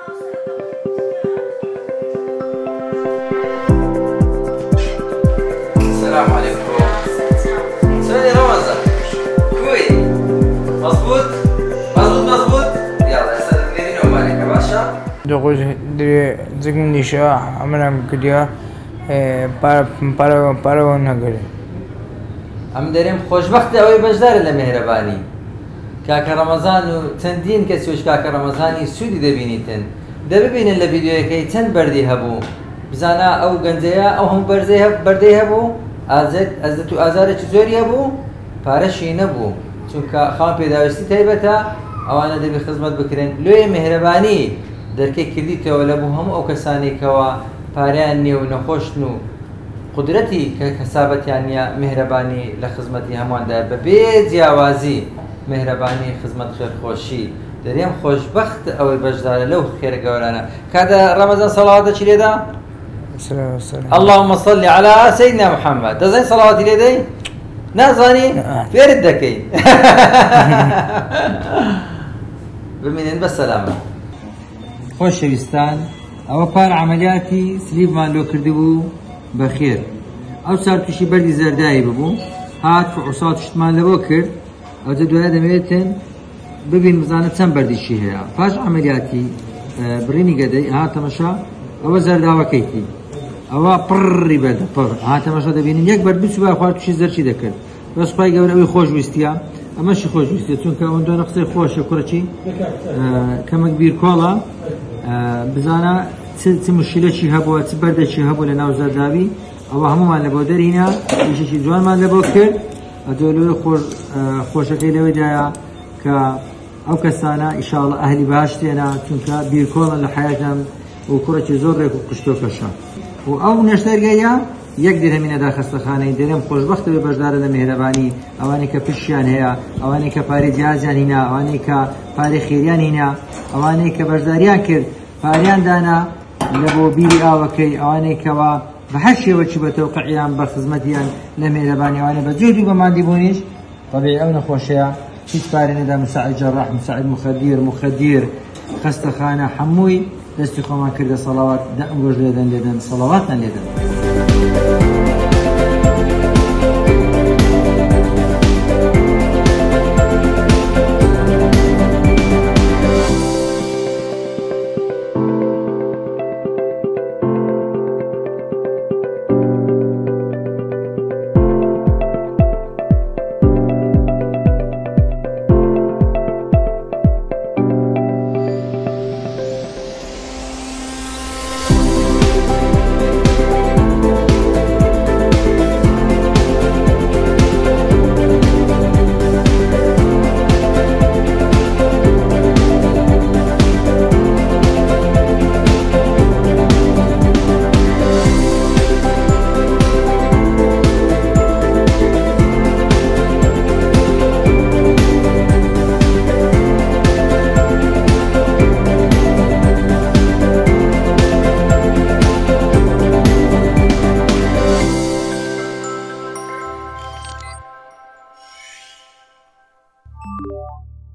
السلام عليكم. سوري رمضان. كوي. مظبوط؟ مظبوط. يلا يا سلام غيرين ومالك يا باشا. دوغوز دي زين نشاء عملنا كديا بارو نقول. ئەم دەرێم خۆشبەختە ئەوەی بەشدارە لە مێهرەبانی کاکە ڕەمەزان و چەندین کەسیش کاکە ڕەمەزانی سوودی دەبینیتن دەببینن لە ڤیدیۆیەکەی چەند بەردی هەبوو بزانە ئەو گەنجەیە ئەو هەموو بەردەی هەبوو ئەزت و ئازارێکی زۆری هەبوو پارەشی نەبوو چونکە خاوەن پێداویستی تایبەتە ئەوانە دەبی خزمەت بکرێن لێ مێهرەبانی دەرکەی کردیتەوە لە بوو هەموو ئەو کەسانێکەوە پاریان نییە و نەخۆشن و قدرەتی کە کەسابەتیان نیە مێهرەبانی لە خزمەتی هەموواندا بەبێ جیاوازی مێهرەبانی خزمەت خێرخۆشی دەرێم خۆشبەخت ئەوەی بەشدارە لەو خێرە گەورانە کاتە ڕەمەزان سەڵاواتێکی لێدا اللهم صل على سيدنا محمد دەزانین سەڵاواتی لێدەی نازانی فێرت دەکەین بمێنن بە سەلامە خۆشەویستان ئەوە پار عملیاتی سلیبمان لۆ کردبوو بەخێر ئەو سار تووشی بەردی زەردایی ببوو هات فعوسات شتمان لەبۆ کرد ئەوجە دوایە دەمەوێتن ببین بزانە چەند بەردیشی هەیە پاش عملیاتی بڕینی گەدەی هاتەمەشا ئەوە زەرداوەکەیتی ئەوە پڕی بەردە پڕ هاتەمەشا دەبینین یەک بەرد بچوو بە خوا تووشی زەرچی دەکرد بەس خوای گەورە ئەوەی خۆشویستیە ئەمەشی خۆشویستیە چونکە ئەوەن دوانە قسەی خۆشە کوڕەچی کەمێک بیرکۆڵە بزانە چ مشکلێکی هەبووە چ بەردێکی هەبوو لە ناو زەرداوی ئەوە هەمومان لە بۆ دەرهینە ئیشێکی جوانمان لە بۆ کرد ئەدۆ خۆشەکەی لەوەیدایە کە ئەو کەسانە ئیشاڵڵە ئەهلی باشتێنە چونکە بیرکۆڵن لە حیاتیان و کوڕێکی زۆر ڕێک و قشتۆکەشە و ئەو نەشتەرگەیە یەک درهەمینەدا خەستەخانەی دەرێم خۆشبەختەوەی بەشدارە لە مێهرەبانی ئەوانەی کە پشیان هەیە ئەوانەی کە پارەی جیازیان هینە ئەوانەی کە پارەی خێریان هینە ئەوانەی کە بەشداریان کرد پاریان دانا لە بۆ بیری ئاوەکەی ئەوانەی کەوا بە هەر شێوەی بەتەوە قەعیان بە خزمەتیان لە مێهرەبانی ئەوانە بە جێ دوو بەماندی بوونیش طبیعی ئەو نەخۆشەیە هیچ پارێ نەدا مساعد جەڕاح مساعد مخەدیر خەستەخانە هەمووی دەستی خۆمان کردە سەڵاوات ئەم گۆژ لێدەن سەڵاواتان لێدەن